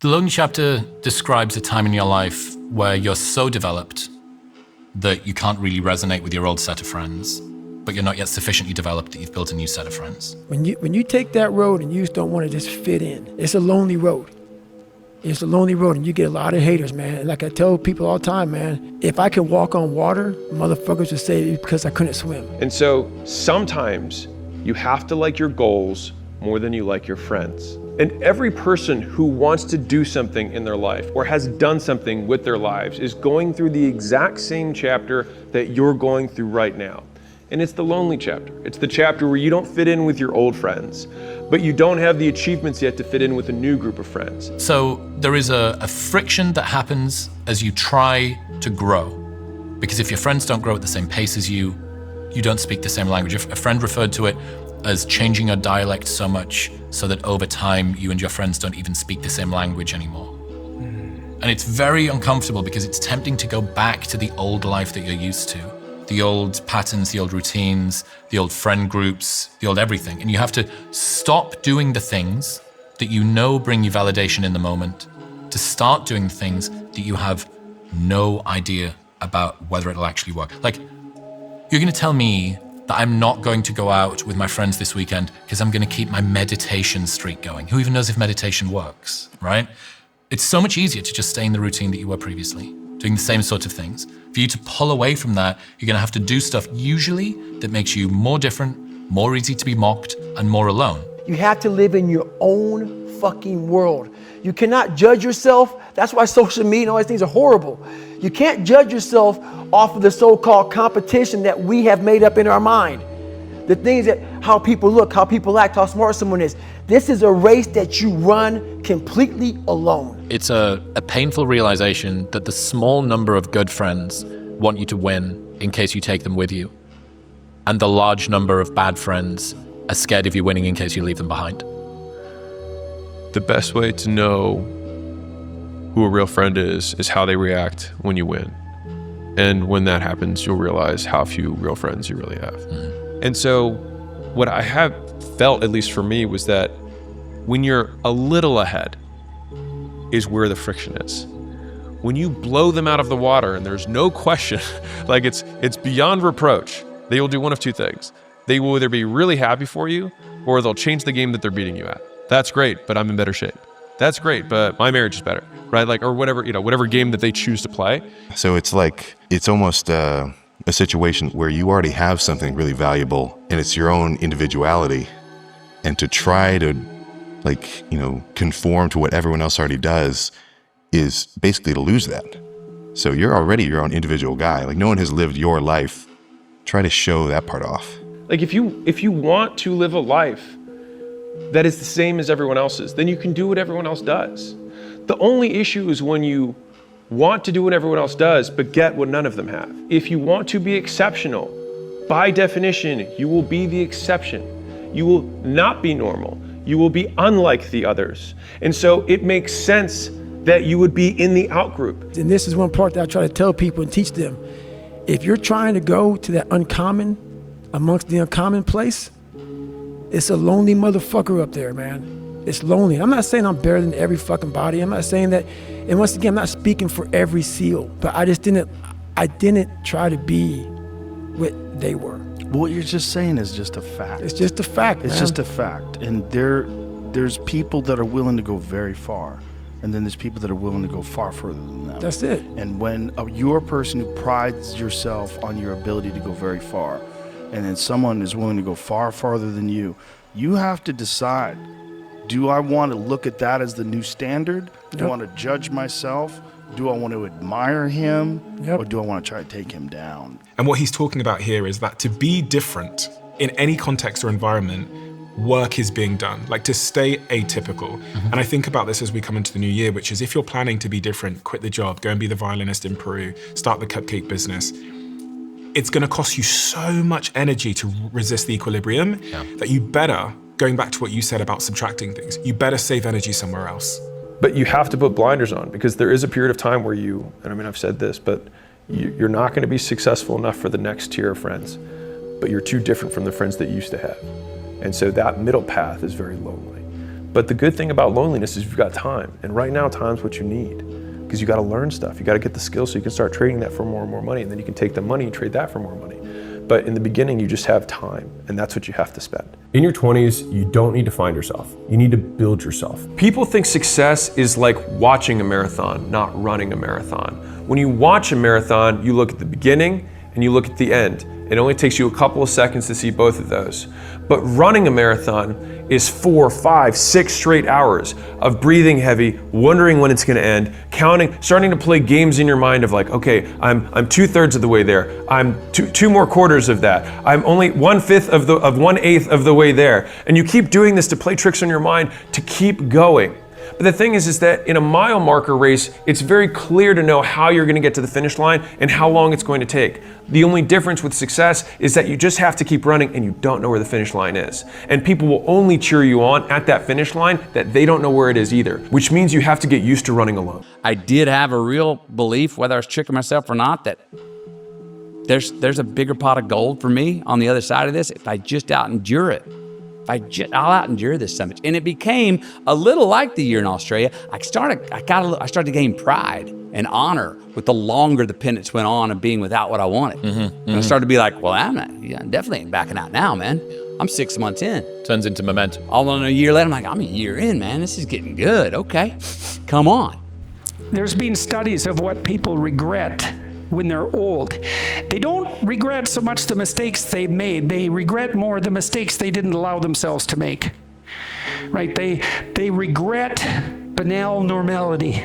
The Lonely Chapter describes a time in your life where you're so developed that you can't really resonate with your old set of friends, but you're not yet sufficiently developed that you've built a new set of friends. When you take that road and you just don't want to just fit in, it's a lonely road. It's a lonely road, and you get a lot of haters, man. Like I tell people all the time, man, if I can walk on water, motherfuckers would say it's because I couldn't swim. And so sometimes you have to like your goals more than you like your friends. And every person who wants to do something in their life or has done something with their lives is going through the exact same chapter that you're going through right now. And it's the lonely chapter. It's the chapter where you don't fit in with your old friends, but you don't have the achievements yet to fit in with a new group of friends. So there is a friction that happens as you try to grow. Because if your friends don't grow at the same pace as you, you don't speak the same language. A friend referred to it as changing your dialect so much so that over time you and your friends don't even speak the same language anymore. And it's very uncomfortable because it's tempting to go back to the old life that you're used to. The old patterns, the old routines, the old friend groups, the old everything. And you have to stop doing the things that you know bring you validation in the moment to start doing the things that you have no idea about whether it'll actually work. Like, you're gonna tell me that I'm not going to go out with my friends this weekend because I'm gonna keep my meditation streak going. Who even knows if meditation works, right? It's so much easier to just stay in the routine that you were previously, doing the same sort of things. For you to pull away from that, you're gonna have to do stuff usually that makes you more different, more easy to be mocked, and more alone. You have to live in your own fucking world. You cannot judge yourself. That's why social media and all these things are horrible. You can't judge yourself off of the so-called competition that we have made up in our mind. The things that, how people look, how people act, how smart someone is. This is a race that you run completely alone. It's a painful realization that the small number of good friends want you to win in case you take them with you. And the large number of bad friends are scared of you winning in case you leave them behind. The best way to know who a real friend is how they react when you win. And when that happens, you'll realize how few real friends you really have. Mm-hmm. And so what I have felt, at least for me, was that when you're a little ahead is where the friction is. When you blow them out of the water and there's no question, like it's beyond reproach, they will do one of two things. They will either be really happy for you or they'll change the game that they're beating you at. That's great, but I'm in better shape. That's great, but my marriage is better, right? Like, or whatever, whatever game that they choose to play. So it's like, it's almost a situation where you already have something really valuable and it's your own individuality. And to try to conform to what everyone else already does is basically to lose that. So you're already your own individual guy. Like, no one has lived your life. Try to show that part off. Like, if you want to live a life that is the same as everyone else's, then you can do what everyone else does. The only issue is when you want to do what everyone else does, but get what none of them have. If you want to be exceptional, by definition, you will be the exception. You will not be normal. You will be unlike the others. And so it makes sense that you would be in the out group. And this is one part that I try to tell people and teach them. If you're trying to go to that uncommon amongst the uncommon place, it's a lonely motherfucker up there, man. It's lonely. I'm not saying I'm better than every fucking body. I'm not saying that. And once again, I'm not speaking for every SEAL, but I didn't try to be what they were. What you're just saying is just a fact. It's just a fact, It's man. just a fact. And there's people that are willing to go very far. And then there's people that are willing to go far further than that. That's it. And when you're a person who prides yourself on your ability to go very far, and then someone is willing to go far farther than you, you have to decide, do I want to look at that as the new standard? Do I want to judge myself? Do I want to admire him? Or do I want to try to take him down? And what he's talking about here is that to be different in any context or environment, work is being done, like to stay atypical. Mm-hmm. And I think about this as we come into the new year, which is if you're planning to be different, quit the job, go and be the violinist in Peru, start the cupcake business, it's gonna cost you so much energy to resist the equilibrium that you better, going back to what you said about subtracting things, you better save energy somewhere else. But you have to put blinders on, because there is a period of time where I've said this, but you're not gonna be successful enough for the next tier of friends, but you're too different from the friends that you used to have. And so that middle path is very lonely. But the good thing about loneliness is you've got time. And right now, time's what you need, because you got to learn stuff. You got to get the skills so you can start trading that for more and more money. And then you can take the money and trade that for more money. But in the beginning, you just have time, and that's what you have to spend. In your 20s, you don't need to find yourself. You need to build yourself. People think success is like watching a marathon, not running a marathon. When you watch a marathon, you look at the beginning and you look at the end. It only takes you a couple of seconds to see both of those. But running a marathon is 4, 5, 6 straight hours of breathing heavy, wondering when it's gonna end, counting, starting to play games in your mind of like, okay, I'm 2/3 of the way there. I'm two more quarters of that. I'm only 1/5 of 1/8 of the way there. And you keep doing this to play tricks on your mind to keep going. But the thing is that in a mile marker race, it's very clear to know how you're gonna get to the finish line and how long it's going to take. The only difference with success is that you just have to keep running and you don't know where the finish line is. And people will only cheer you on at that finish line that they don't know where it is either, which means you have to get used to running alone. I did have a real belief, whether I was tricking myself or not, that there's a bigger pot of gold for me on the other side of this if I just out-endure it. I'll out-endure this summit. And it became a little like the year in Australia. I started to gain pride and honor with the longer the penance went on of being without what I wanted. And I started to be like, well, I definitely ain't backing out now, man. I'm 6 months in. Turns into momentum. All in a year later, I'm like, I'm a year in, man. This is getting good. Okay, come on. There's been studies of what people regret when they're old. They don't regret so much the mistakes they made. They regret more the mistakes they didn't allow themselves to make. Right? They regret banal normality.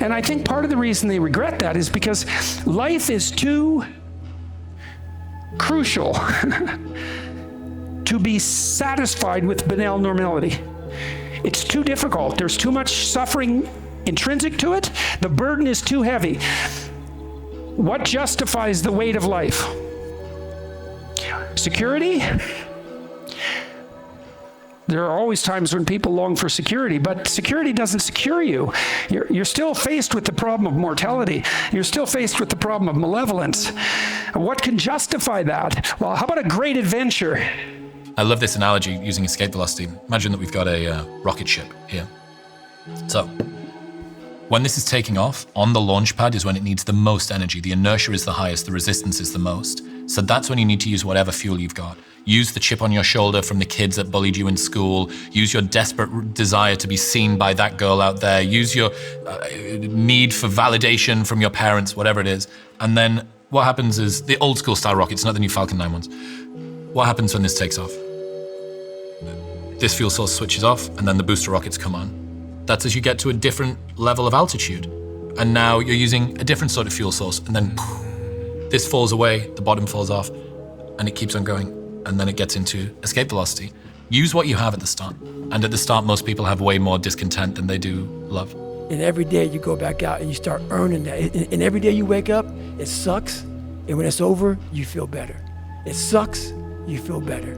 And I think part of the reason they regret that is because life is too crucial to be satisfied with banal normality. It's too difficult. There's too much suffering intrinsic to it. The burden is too heavy. What justifies the weight of life? Security? There are always times when people long for security, but security doesn't secure you. You're still faced with the problem of mortality. You're still faced with the problem of malevolence. What can justify that? Well, how about a great adventure? I love this analogy using escape velocity. Imagine that we've got a rocket ship here. So, when this is taking off, on the launch pad is when it needs the most energy. The inertia is the highest, the resistance is the most. So that's when you need to use whatever fuel you've got. Use the chip on your shoulder from the kids that bullied you in school. Use your desperate desire to be seen by that girl out there. Use your need for validation from your parents, whatever it is. And then what happens is, the old school style rockets, not the new Falcon 9 ones. What happens when this takes off? This fuel source switches off and then the booster rockets come on. That's as you get to a different level of altitude. And now you're using a different sort of fuel source, and then this falls away, the bottom falls off, and it keeps on going. And then it gets into escape velocity. Use what you have at the start. And at the start, most people have way more discontent than they do love. And every day you go back out and you start earning that. And every day you wake up, it sucks. And when it's over, you feel better. It sucks, you feel better.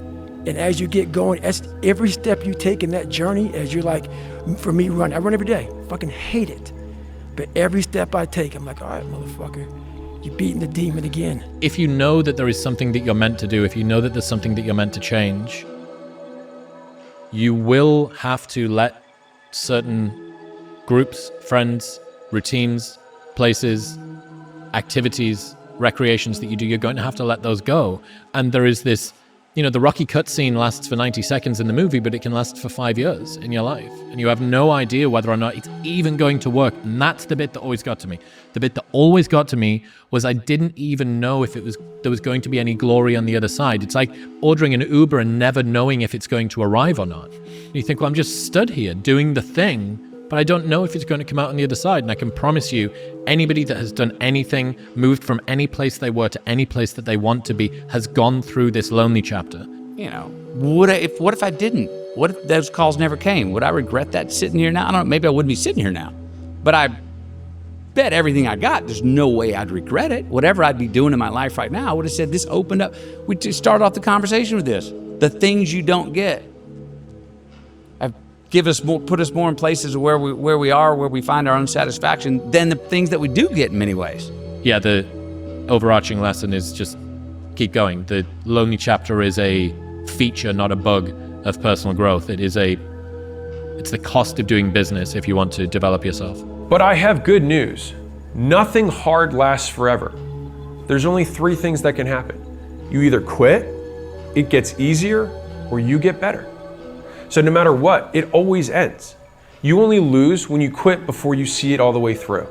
And as you get going, every step you take in that journey, as you're like, for me, I run every day. Fucking hate it. But every step I take, I'm like, all right, motherfucker, you're beating the demon again. If you know that there is something that you're meant to do, if you know that there's something that you're meant to change, you will have to let certain groups, friends, routines, places, activities, recreations that you do, you're going to have to let those go. And there is this, the Rocky cutscene lasts for 90 seconds in the movie, but it can last for 5 years in your life. And you have no idea whether or not it's even going to work. And that's the bit that always got to me. The bit that always got to me was I didn't even know if there was going to be any glory on the other side. It's like ordering an Uber and never knowing if it's going to arrive or not. And you think, well, I'm just stood here doing the thing, but I don't know if it's going to come out on the other side. And I can promise you, anybody that has done anything, moved from any place they were to any place that they want to be, has gone through this lonely chapter. What if I didn't? What if those calls never came? Would I regret that sitting here now? I don't know, maybe I wouldn't be sitting here now. But I bet everything I got, there's no way I'd regret it. Whatever I'd be doing in my life right now, I would have said this opened up. We just started off the conversation with this. The things you don't get. Put us more in places where we are, where we find our own satisfaction than the things that we do get in many ways. Yeah, the overarching lesson is just keep going. The lonely chapter is a feature, not a bug, of personal growth. It is a It's the cost of doing business if you want to develop yourself. But I have good news. Nothing hard lasts forever. There's only 3 things that can happen. You either quit, it gets easier, or you get better. So no matter what, it always ends. You only lose when you quit before you see it all the way through.